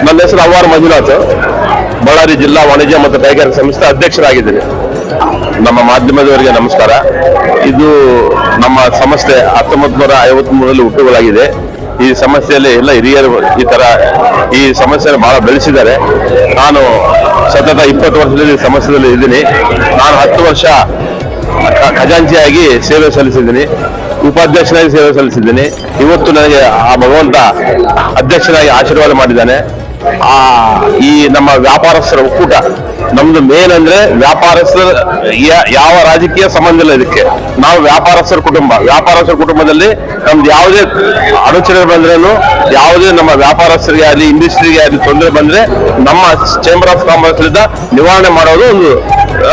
ನನ್ನ ಹೆಸರು ಅವ್ವಾರ್ ಮಂಜುನಾಥ್, ಬಳ್ಳಾರಿ ಜಿಲ್ಲಾ ವಾಣಿಜ್ಯ ಮತ್ತು ಕೈಗಾರಿಕಾ ಸಂಸ್ಥೆ ಅಧ್ಯಕ್ಷರಾಗಿದ್ದೇನೆ. ನಮ್ಮ ಮಾಧ್ಯಮದವರಿಗೆ ನಮಸ್ಕಾರ. ಇದು ನಮ್ಮ ಸಂಸ್ಥೆ 1953ರಲ್ಲಿ ಹುಟ್ಟುಗಳಾಗಿದೆ. ಈ ಸಮಸ್ಯೆಯಲ್ಲಿ ಎಲ್ಲ ಹಿರಿಯರು ಈ ಸಮಸ್ಯೆಯನ್ನು ಬಹಳ ಬೆಳೆಸಿದ್ದಾರೆ. ನಾನು ಸತತ 20 ವರ್ಷದಲ್ಲಿ ಸಮಸ್ಯೆಯಲ್ಲಿ ಇದ್ದೀನಿ. ನಾನು 10 ವರ್ಷ ಖಜಾಂಚಿಯಾಗಿ ಸೇವೆ ಸಲ್ಲಿಸಿದ್ದೀನಿ, ಉಪಾಧ್ಯಕ್ಷನಾಗಿ ಸೇವೆ ಸಲ್ಲಿಸಿದ್ದೀನಿ. ಇವತ್ತು ನನಗೆ ಆ ಭಗವಂತ ಅಧ್ಯಕ್ಷನಾಗಿ ಆಶೀರ್ವಾದ ಮಾಡಿದ್ದಾನೆ. ಈ ನಮ್ಮ ವ್ಯಾಪಾರಸ್ಥರ ಒಕ್ಕೂಟ ನಮ್ದು ಮೇನ್ ಅಂದ್ರೆ ವ್ಯಾಪಾರಸ್ಥರ ಯಾವ ರಾಜಕೀಯ ಸಂಬಂಧ ಇಲ್ಲ ಇದಕ್ಕೆ. ನಾವು ವ್ಯಾಪಾರಸ್ಥರ ಕುಟುಂಬದಲ್ಲಿ ನಮ್ದು ಯಾವುದೇ ಅಡಚಣೆ ಬಂದ್ರೇನು, ಯಾವುದೇ ನಮ್ಮ ವ್ಯಾಪಾರಸ್ಥರಿಗೆ ಆಗಲಿ ಇಂಡಸ್ಟ್ರಿಗೆ ಆಗಲಿ ತೊಂದರೆ ಬಂದ್ರೆ ನಮ್ಮ ಚೇಂಬರ್ ಆಫ್ ಕಾಮರ್ಸ್ ನಿವಾರಣೆ ಮಾಡೋದು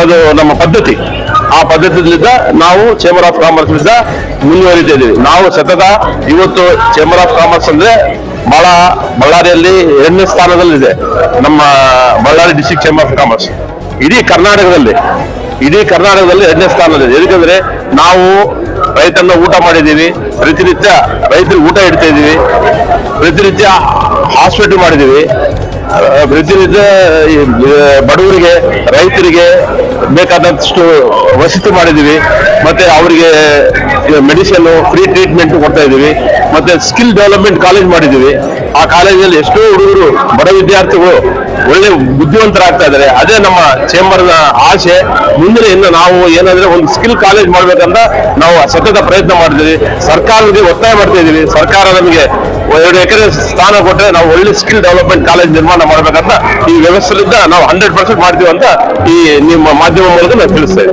ಅದು ನಮ್ಮ ಪದ್ಧತಿ. ಆ ಪದ್ಧತಿಯಿಂದ ನಾವು ಚೇಂಬರ್ ಆಫ್ ಕಾಮರ್ಸ್ ಮುಂದುವರಿತಾ ಇದ್ದೀವಿ. ನಾವು ಸತತ ಇವತ್ತು ಚೇಂಬರ್ ಆಫ್ ಕಾಮರ್ಸ್ ಅಂದ್ರೆ ಬಹಳ ಬಳ್ಳಾರಿಯಲ್ಲಿ 2ನೇ ಸ್ಥಾನದಲ್ಲಿದೆ. ನಮ್ಮ Ballari district chamber of commerce ಇಡೀ ಕರ್ನಾಟಕದಲ್ಲಿ 2ನೇ ಸ್ಥಾನದಲ್ಲಿದೆ. ಯಾಕಂದ್ರೆ ನಾವು ರೈತರನ್ನ ಊಟ ಮಾಡಿದ್ದೀವಿ, ಪ್ರತಿನಿತ್ಯ ರೈತರಿಗೆ ಊಟ ಇಡ್ತಾ ಇದ್ದೀವಿ, ಪ್ರತಿನಿತ್ಯ ಹಾಸ್ಪಿಟಲ್ ಮಾಡಿದ್ದೀವಿ, ಪ್ರತಿನಿತ್ಯ ಬಡವರಿಗೆ ರೈತರಿಗೆ ಬೇಕಾದಷ್ಟು ವಸತಿ ಮಾಡಿದ್ದೀವಿ, ಮತ್ತೆ ಅವರಿಗೆ ಮೆಡಿಸಿನ್ ಫ್ರೀ ಟ್ರೀಟ್ಮೆಂಟ್ ಕೊಡ್ತಾ ಇದ್ದೀವಿ, ಮತ್ತೆ ಸ್ಕಿಲ್ ಡೆವಲಪ್ಮೆಂಟ್ ಕಾಲೇಜ್ ಮಾಡಿದ್ದೀವಿ. ಆ ಕಾಲೇಜಲ್ಲಿ ಎಷ್ಟೋ ಹುಡುಗರು ಬಡ ವಿದ್ಯಾರ್ಥಿಗಳು ಒಳ್ಳೆ ಬುದ್ಧಿವಂತರಾಗ್ತಾ ಇದ್ದಾರೆ. ಅದೇ ನಮ್ಮ ಚೇಂಬರ್ನ ಆಸೆ. ಮುಂದಿನ ಇನ್ನು ನಾವು ಏನಂದ್ರೆ ಒಂದು ಸ್ಕಿಲ್ ಕಾಲೇಜ್ ಮಾಡ್ಬೇಕಂತ ನಾವು ಸತತ ಪ್ರಯತ್ನ ಮಾಡ್ತೀವಿ. ಸರ್ಕಾರಕ್ಕೆ ಒತ್ತಾಯ ಮಾಡ್ತಾ ಇದೀವಿ. ಸರ್ಕಾರ ನಮಗೆ 2 ಎಕರೆ ಸ್ಥಾನ ಕೊಟ್ಟರೆ ನಾವು ಒಳ್ಳೆ ಸ್ಕಿಲ್ ಡೆವಲಪ್ಮೆಂಟ್ ಕಾಲೇಜ್ ನಿರ್ಮಾಣ ಮಾಡ್ಬೇಕಂತ ಈ ವ್ಯವಸ್ಥೆಯಿಂದ ನಾವು 100% ಮಾಡ್ತೀವಿ ಅಂತ ಈ ನಿಮ್ಮ ಮಾಧ್ಯಮ ಮೂಲಕ ನಾನು ತಿಳಿಸ್ತೇನೆ.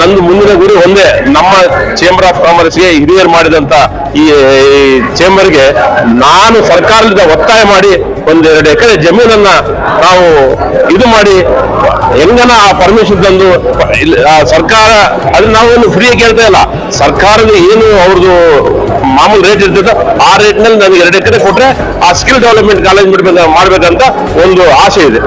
ನಂದು ಮುಂದಿನ ಗುರಿ ಒಂದೇ, ನಮ್ಮ ಚೇಂಬರ್ ಆಫ್ ಕಾಮರ್ಸ್ಗೆ ಹಿರಿಯರು ಮಾಡಿದಂತ ಈ ಚೇಂಬರ್ಗೆ ನಾನು ಸರ್ಕಾರದಿಂದ ಒತ್ತಾಯ ಮಾಡಿ 1-2 ಎಕರೆ ಜಮೀನನ್ನ ನಾವು ಇದು ಮಾಡಿ ಹೆಂಗನ ಆ ಪರ್ಮಿಷನ್ ತಂದು ಸರ್ಕಾರ ಅದನ್ನ ನಾವೇನು ಫ್ರೀ ಕೇಳ್ತಾ ಇಲ್ಲ. ಸರ್ಕಾರದ ಏನು ಅವ್ರದ್ದು ಮಾಮೂಲು ರೇಟ್ ಇರ್ತದೆ ಆ ರೇಟ್ನಲ್ಲಿ ನನಗೆ 2 ಎಕರೆ ಕೊಟ್ರೆ ಆ ಸ್ಕಿಲ್ ಡೆವಲಪ್ಮೆಂಟ್ ಕಾಲೇಜ್ ಮಾಡ್ಬೇಕಂತ ಒಂದು ಆಸೆ ಇದೆ.